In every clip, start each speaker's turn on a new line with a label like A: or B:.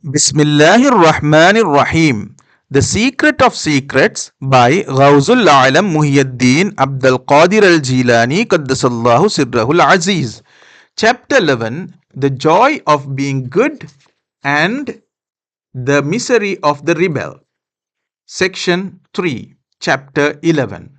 A: Bismillahir Rahmanir Rahim. The Secret of Secrets by Ghawzul Aghlam Muhiyeddeen Abdul Qadir al Jilani Qaddasallahu Sirrahul Azeez. Chapter 11. The Joy of Being Good and the Misery of the Rebel. Section 3. Chapter 11.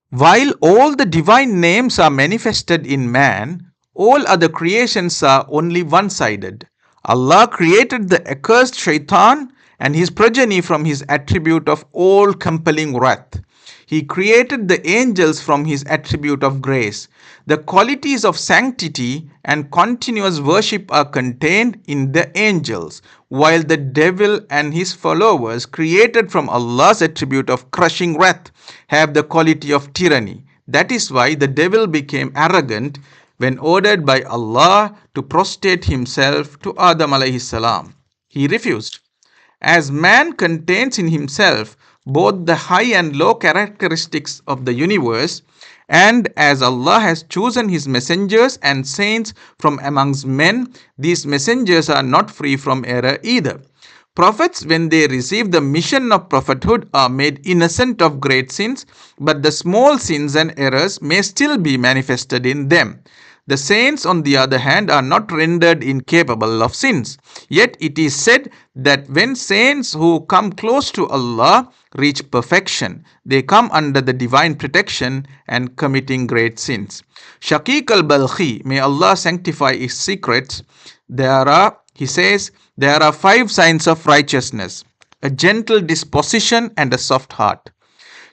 A: While all the divine names are manifested in man, all other creations are only one-sided. Allah created the accursed shaitan and his progeny from his attribute of all-compelling wrath. He created the angels from his attribute of grace. The qualities of sanctity and continuous worship are contained in the angels, while the devil and his followers, created from Allah's attribute of crushing wrath, have the quality of tyranny. That is why the devil became arrogant when ordered by Allah to prostrate himself to Adam alayhi salam. He refused. As man contains in himself both the high and low characteristics of the universe, and as Allah has chosen his messengers and saints from amongst men, these messengers are not free from error either. Prophets, when they receive the mission of prophethood, are made innocent of great sins, but the small sins and errors may still be manifested in them. The saints, on the other hand, are not rendered incapable of sins. Yet it is said that when saints who come close to Allah reach perfection, they come under the divine protection and committing great sins. Shaqiq al-Balkhi, may Allah sanctify his secrets, he says, there are 5 signs of righteousness: a gentle disposition and a soft heart,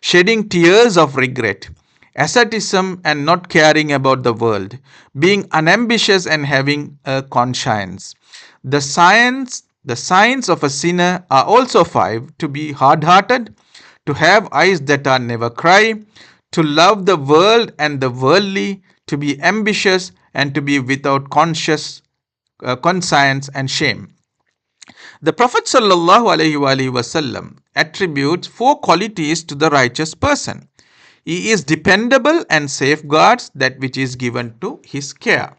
A: shedding tears of regret, asceticism and not caring about the world, being unambitious and having a conscience. The signs of a sinner are also 5: to be hard-hearted, to have eyes that are never cry, to love the world and the worldly, to be ambitious, and to be without conscience and shame. The Prophet ﷺ attributes 4 qualities to the righteous person. He is dependable and safeguards that which is given to his care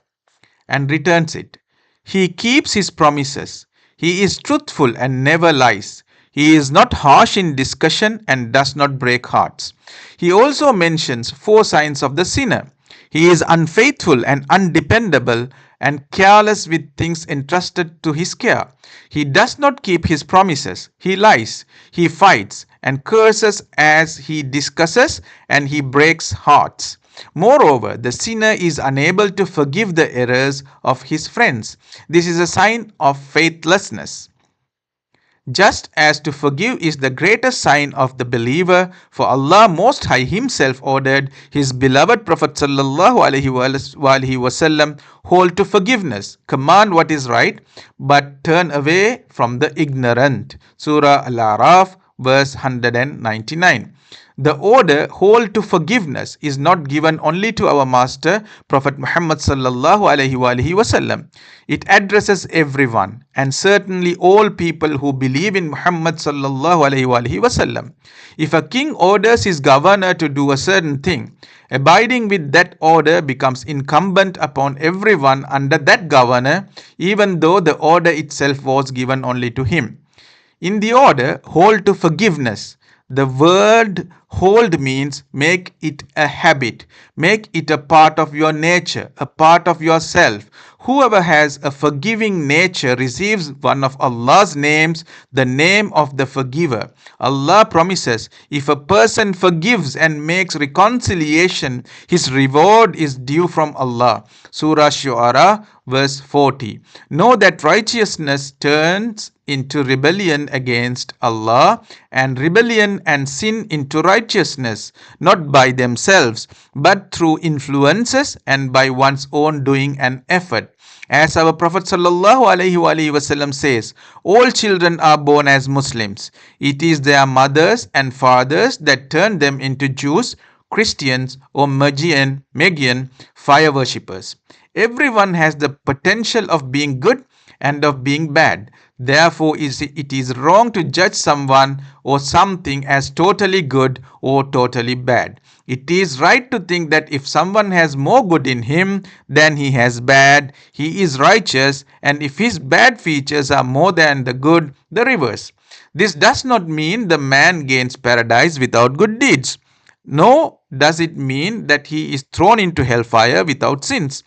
A: and returns it. He keeps his promises. He is truthful and never lies. He is not harsh in discussion and does not break hearts. He also mentions 4 signs of the sinner. He is unfaithful and undependable and careless with things entrusted to his care. He does not keep his promises. He lies. He fights and curses as he discusses, and he breaks hearts. Moreover, the sinner is unable to forgive the errors of his friends. This is a sign of faithlessness. Just as to forgive is the greatest sign of the believer, for Allah Most High Himself ordered His beloved Prophet ﷺ, hold to forgiveness, command what is right, but turn away from the ignorant. Surah Al-A'raf, verse 199. The order, hold to forgiveness, is not given only to our master, Prophet Muhammad ﷺ. It addresses everyone, and certainly all people who believe in Muhammad ﷺ. If a king orders his governor to do a certain thing, abiding with that order becomes incumbent upon everyone under that governor, even though the order itself was given only to him. In the order, hold to forgiveness, the word hold means make it a habit, make it a part of your nature, a part of yourself. Whoever has a forgiving nature receives one of Allah's names, the name of the forgiver. Allah promises, if a person forgives and makes reconciliation, his reward is due from Allah. Surah Shu'ara, verse 40. Know that righteousness turns into rebellion against Allah, and rebellion and sin into righteousness, not by themselves, but through influences and by one's own doing and effort. As our Prophet ﷺ says, all children are born as Muslims. It is their mothers and fathers that turn them into Jews, Christians, or Magian fire worshippers. Everyone has the potential of being good and of being bad. Therefore, it is wrong to judge someone or something as totally good or totally bad. It is right to think that if someone has more good in him than he has bad, he is righteous, and if his bad features are more than the good, the reverse. This does not mean the man gains paradise without good deeds. Nor does it mean that he is thrown into hellfire without sins.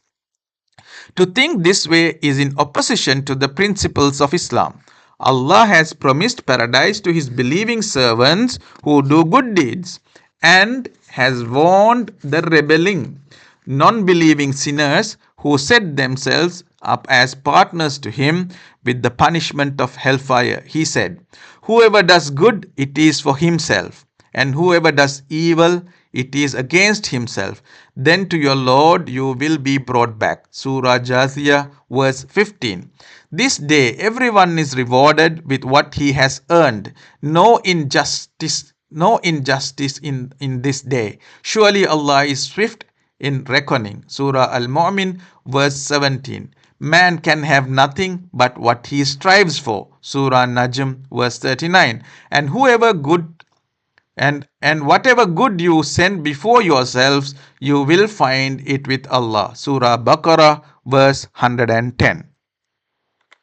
A: To think this way is in opposition to the principles of Islam. Allah has promised paradise to His believing servants who do good deeds and has warned the rebelling, non believing sinners who set themselves up as partners to Him with the punishment of hellfire. He said, "Whoever does good, it is for himself, and whoever does evil, it is against himself. Then to your Lord you will be brought back." Surah Jathiyah, verse 15. This day everyone is rewarded with what he has earned. No injustice in this day. Surely Allah is swift in reckoning. Surah Al-Mu'min, verse 17. Man can have nothing but what he strives for. Surah Najm, verse 39. And whatever good you send before yourselves, you will find it with Allah. Surah Baqarah, verse 110.